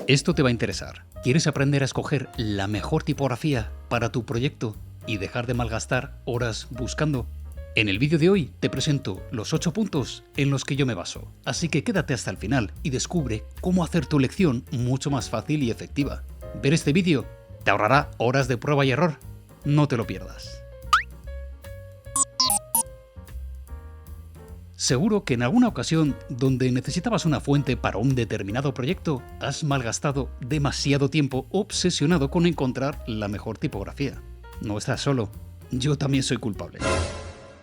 Esto te va a interesar. ¿Quieres aprender a escoger la mejor tipografía para tu proyecto y dejar de malgastar horas buscando? En el vídeo de hoy te presento los 8 puntos en los que yo me baso, así que quédate hasta el final y descubre cómo hacer tu elección mucho más fácil y efectiva. Ver este vídeo te ahorrará horas de prueba y error. No te lo pierdas. Seguro que en alguna ocasión donde necesitabas una fuente para un determinado proyecto, has malgastado demasiado tiempo obsesionado con encontrar la mejor tipografía. No estás solo, yo también soy culpable.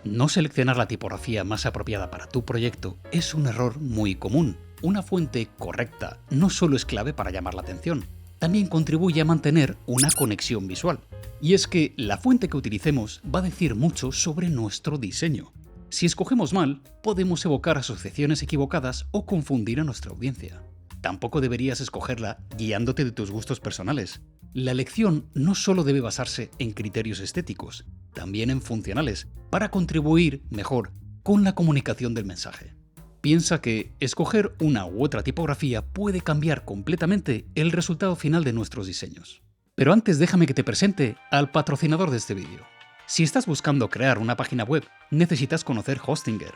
No seleccionar la tipografía más apropiada para tu proyecto es un error muy común. Una fuente correcta no solo es clave para llamar la atención, también contribuye a mantener una conexión visual. Y es que la fuente que utilicemos va a decir mucho sobre nuestro diseño. Si escogemos mal, podemos evocar asociaciones equivocadas o confundir a nuestra audiencia. Tampoco deberías escogerla guiándote de tus gustos personales. La elección no solo debe basarse en criterios estéticos, también en funcionales, para contribuir mejor con la comunicación del mensaje. Piensa que escoger una u otra tipografía puede cambiar completamente el resultado final de nuestros diseños. Pero antes déjame que te presente al patrocinador de este vídeo. Si estás buscando crear una página web, necesitas conocer Hostinger,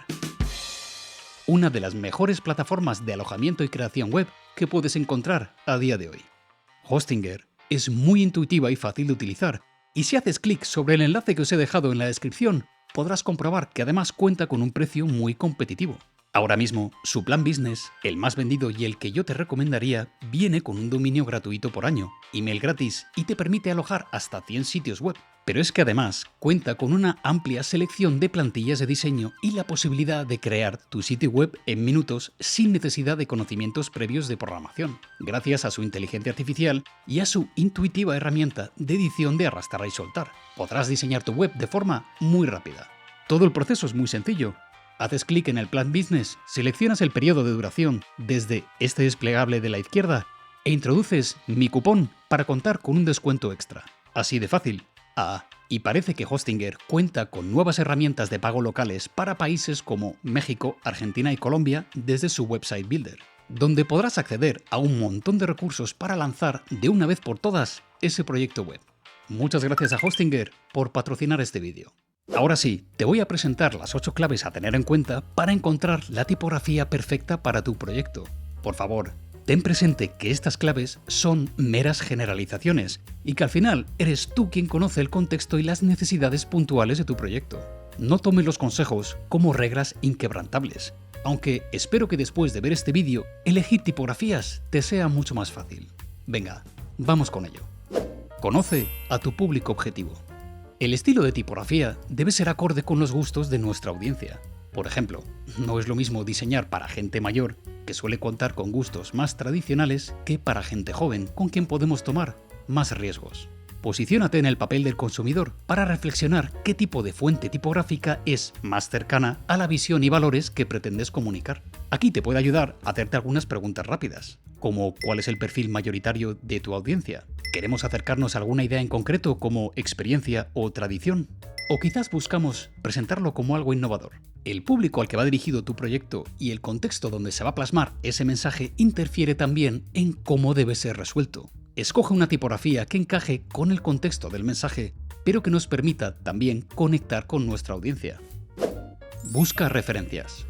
una de las mejores plataformas de alojamiento y creación web que puedes encontrar a día de hoy. Hostinger es muy intuitiva y fácil de utilizar, y si haces clic sobre el enlace que os he dejado en la descripción, podrás comprobar que además cuenta con un precio muy competitivo. Ahora mismo, su plan business, el más vendido y el que yo te recomendaría, viene con un dominio gratuito por año, email gratis y te permite alojar hasta 100 sitios web. Pero es que además cuenta con una amplia selección de plantillas de diseño y la posibilidad de crear tu sitio web en minutos sin necesidad de conocimientos previos de programación, gracias a su inteligencia artificial y a su intuitiva herramienta de edición de arrastrar y soltar. Podrás diseñar tu web de forma muy rápida. Todo el proceso es muy sencillo. Haces clic en el plan business, seleccionas el periodo de duración desde este desplegable de la izquierda e introduces mi cupón para contar con un descuento extra. Así de fácil. Y parece que Hostinger cuenta con nuevas herramientas de pago locales para países como México, Argentina y Colombia desde su website builder, donde podrás acceder a un montón de recursos para lanzar de una vez por todas ese proyecto web. Muchas gracias a Hostinger por patrocinar este vídeo. Ahora sí, te voy a presentar las 8 claves a tener en cuenta para encontrar la tipografía perfecta para tu proyecto. Por favor, ten presente que estas claves son meras generalizaciones y que al final eres tú quien conoce el contexto y las necesidades puntuales de tu proyecto. No tomes los consejos como reglas inquebrantables, aunque espero que después de ver este vídeo, elegir tipografías te sea mucho más fácil. Venga, vamos con ello. Conoce a tu público objetivo. El estilo de tipografía debe ser acorde con los gustos de nuestra audiencia. Por ejemplo, no es lo mismo diseñar para gente mayor, que suele contar con gustos más tradicionales, que para gente joven, con quien podemos tomar más riesgos. Posiciónate en el papel del consumidor para reflexionar qué tipo de fuente tipográfica es más cercana a la visión y valores que pretendes comunicar. Aquí te puede ayudar a hacerte algunas preguntas rápidas, como ¿cuál es el perfil mayoritario de tu audiencia? ¿Queremos acercarnos a alguna idea en concreto como experiencia o tradición? O quizás buscamos presentarlo como algo innovador. El público al que va dirigido tu proyecto y el contexto donde se va a plasmar ese mensaje interfiere también en cómo debe ser resuelto. Escoge una tipografía que encaje con el contexto del mensaje, pero que nos permita también conectar con nuestra audiencia. Busca referencias.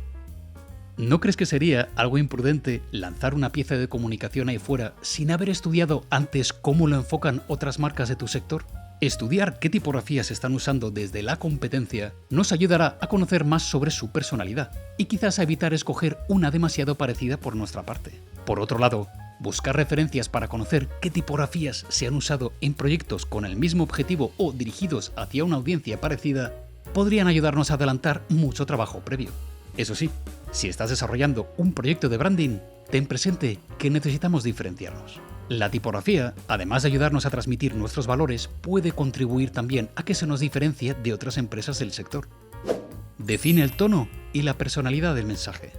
¿No crees que sería algo imprudente lanzar una pieza de comunicación ahí fuera sin haber estudiado antes cómo lo enfocan otras marcas de tu sector? Estudiar qué tipografías están usando desde la competencia nos ayudará a conocer más sobre su personalidad y quizás a evitar escoger una demasiado parecida por nuestra parte. Por otro lado, buscar referencias para conocer qué tipografías se han usado en proyectos con el mismo objetivo o dirigidos hacia una audiencia parecida podrían ayudarnos a adelantar mucho trabajo previo. Eso sí, si estás desarrollando un proyecto de branding, ten presente que necesitamos diferenciarnos. La tipografía, además de ayudarnos a transmitir nuestros valores, puede contribuir también a que se nos diferencie de otras empresas del sector. Define el tono y la personalidad del mensaje.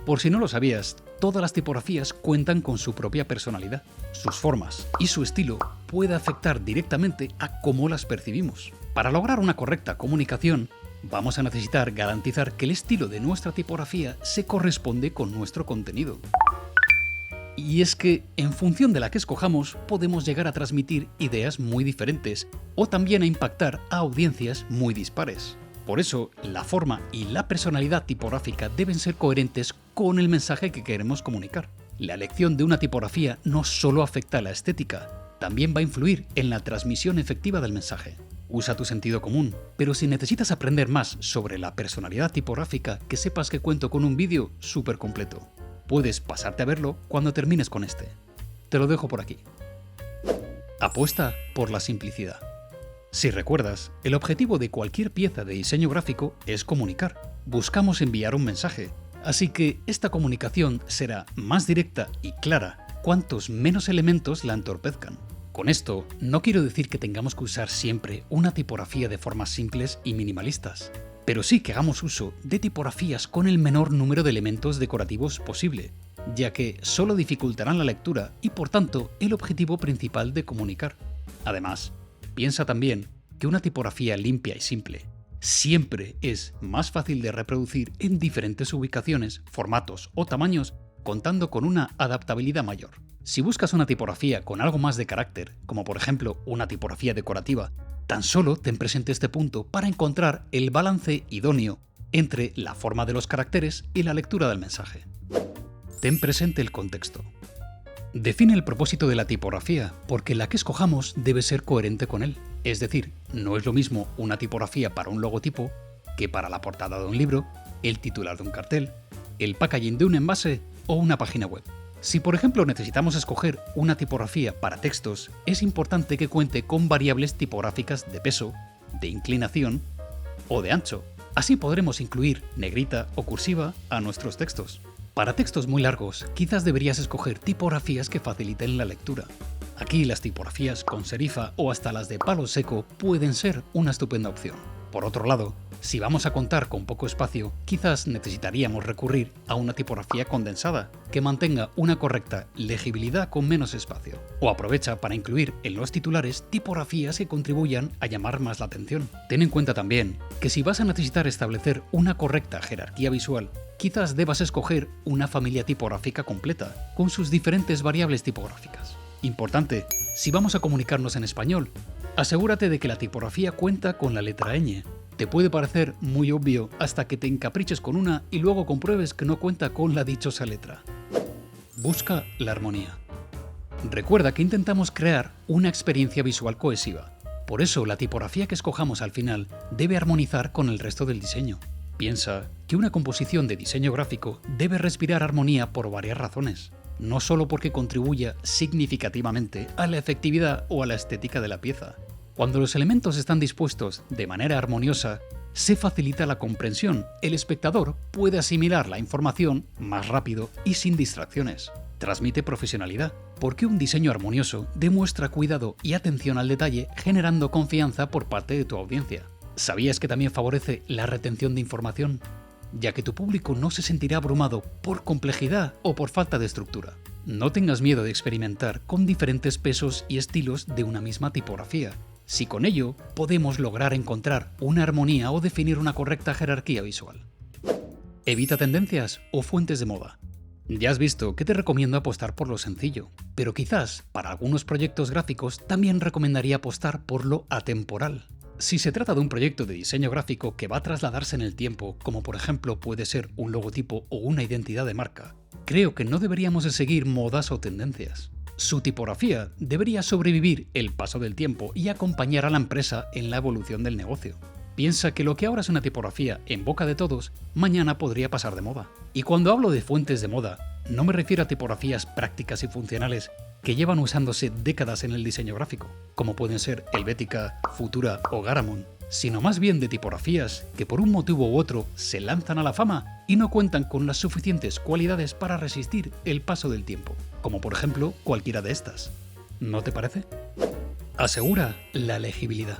Por si no lo sabías, todas las tipografías cuentan con su propia personalidad. Sus formas y su estilo puede afectar directamente a cómo las percibimos. Para lograr una correcta comunicación, vamos a necesitar garantizar que el estilo de nuestra tipografía se corresponde con nuestro contenido. Y es que, en función de la que escojamos, podemos llegar a transmitir ideas muy diferentes o también a impactar a audiencias muy dispares. Por eso, la forma y la personalidad tipográfica deben ser coherentes con el mensaje que queremos comunicar. La elección de una tipografía no solo afecta a la estética, también va a influir en la transmisión efectiva del mensaje. Usa tu sentido común, pero si necesitas aprender más sobre la personalidad tipográfica, que sepas que cuento con un vídeo súper completo. Puedes pasarte a verlo cuando termines con este. Te lo dejo por aquí. Apuesta por la simplicidad. Si recuerdas, el objetivo de cualquier pieza de diseño gráfico es comunicar. Buscamos enviar un mensaje, así que esta comunicación será más directa y clara cuantos menos elementos la entorpezcan. Con esto, no quiero decir que tengamos que usar siempre una tipografía de formas simples y minimalistas, pero sí que hagamos uso de tipografías con el menor número de elementos decorativos posible, ya que solo dificultarán la lectura y por tanto el objetivo principal de comunicar. Además, piensa también que una tipografía limpia y simple siempre es más fácil de reproducir en diferentes ubicaciones, formatos o tamaños, contando con una adaptabilidad mayor. Si buscas una tipografía con algo más de carácter, como por ejemplo una tipografía decorativa, tan solo ten presente este punto para encontrar el balance idóneo entre la forma de los caracteres y la lectura del mensaje. Ten presente el contexto. Define el propósito de la tipografía, porque la que escojamos debe ser coherente con él. Es decir, no es lo mismo una tipografía para un logotipo que para la portada de un libro, el titular de un cartel, el packaging de un envase o una página web. Si por ejemplo necesitamos escoger una tipografía para textos, es importante que cuente con variables tipográficas de peso, de inclinación o de ancho. Así podremos incluir negrita o cursiva a nuestros textos. Para textos muy largos, quizás deberías escoger tipografías que faciliten la lectura. Aquí las tipografías con serifa o hasta las de palo seco pueden ser una estupenda opción. Por otro lado, si vamos a contar con poco espacio, quizás necesitaríamos recurrir a una tipografía condensada, que mantenga una correcta legibilidad con menos espacio. O aprovecha para incluir en los titulares tipografías que contribuyan a llamar más la atención. Ten en cuenta también que si vas a necesitar establecer una correcta jerarquía visual, quizás debas escoger una familia tipográfica completa, con sus diferentes variables tipográficas. Importante, si vamos a comunicarnos en español, asegúrate de que la tipografía cuenta con la letra ñ. Te puede parecer muy obvio hasta que te encapriches con una y luego compruebes que no cuenta con la dichosa letra. Busca la armonía. Recuerda que intentamos crear una experiencia visual cohesiva. Por eso la tipografía que escojamos al final debe armonizar con el resto del diseño. Piensa que una composición de diseño gráfico debe respirar armonía por varias razones. No solo porque contribuya significativamente a la efectividad o a la estética de la pieza. Cuando los elementos están dispuestos de manera armoniosa, se facilita la comprensión. El espectador puede asimilar la información más rápido y sin distracciones. Transmite profesionalidad, porque un diseño armonioso demuestra cuidado y atención al detalle, generando confianza por parte de tu audiencia. ¿Sabías que también favorece la retención de información? Ya que tu público no se sentirá abrumado por complejidad o por falta de estructura. No tengas miedo de experimentar con diferentes pesos y estilos de una misma tipografía, si con ello podemos lograr encontrar una armonía o definir una correcta jerarquía visual. Evita tendencias o fuentes de moda. Ya has visto que te recomiendo apostar por lo sencillo, pero quizás para algunos proyectos gráficos también recomendaría apostar por lo atemporal. Si se trata de un proyecto de diseño gráfico que va a trasladarse en el tiempo, como por ejemplo puede ser un logotipo o una identidad de marca, creo que no deberíamos de seguir modas o tendencias. Su tipografía debería sobrevivir el paso del tiempo y acompañar a la empresa en la evolución del negocio. Piensa que lo que ahora es una tipografía en boca de todos, mañana podría pasar de moda. Y cuando hablo de fuentes de moda, no me refiero a tipografías prácticas y funcionales que llevan usándose décadas en el diseño gráfico, como pueden ser Helvética, Futura o Garamond, sino más bien de tipografías que por un motivo u otro se lanzan a la fama y no cuentan con las suficientes cualidades para resistir el paso del tiempo, como por ejemplo cualquiera de estas. ¿No te parece? Asegura la legibilidad.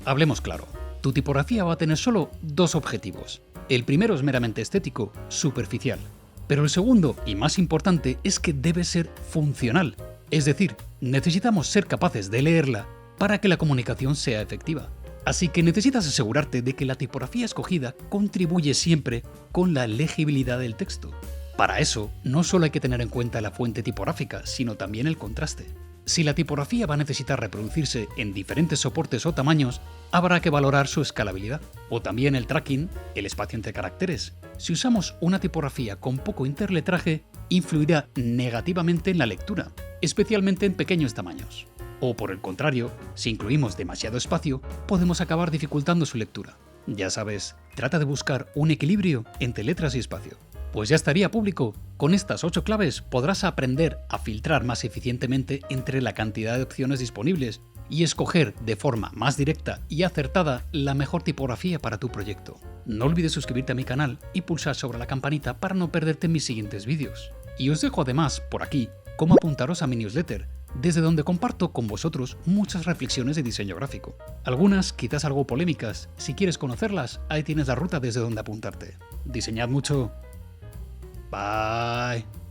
Hablemos claro, tu tipografía va a tener solo dos objetivos. El primero es meramente estético, superficial. Pero el segundo, y más importante, es que debe ser funcional. Es decir, necesitamos ser capaces de leerla para que la comunicación sea efectiva. Así que necesitas asegurarte de que la tipografía escogida contribuye siempre con la legibilidad del texto. Para eso, no solo hay que tener en cuenta la fuente tipográfica, sino también el contraste. Si la tipografía va a necesitar reproducirse en diferentes soportes o tamaños, habrá que valorar su escalabilidad. O también el tracking, el espacio entre caracteres. Si usamos una tipografía con poco interletraje, influirá negativamente en la lectura, especialmente en pequeños tamaños. O por el contrario, si incluimos demasiado espacio, podemos acabar dificultando su lectura. Ya sabes, trata de buscar un equilibrio entre letras y espacio. Pues ya estaría, público. Con estas 8 claves podrás aprender a filtrar más eficientemente entre la cantidad de opciones disponibles y escoger de forma más directa y acertada la mejor tipografía para tu proyecto. No olvides suscribirte a mi canal y pulsar sobre la campanita para no perderte mis siguientes vídeos. Y os dejo además, por aquí, cómo apuntaros a mi newsletter, desde donde comparto con vosotros muchas reflexiones de diseño gráfico. Algunas quizás algo polémicas. Si quieres conocerlas, ahí tienes la ruta desde donde apuntarte. Diseñad mucho. Bye.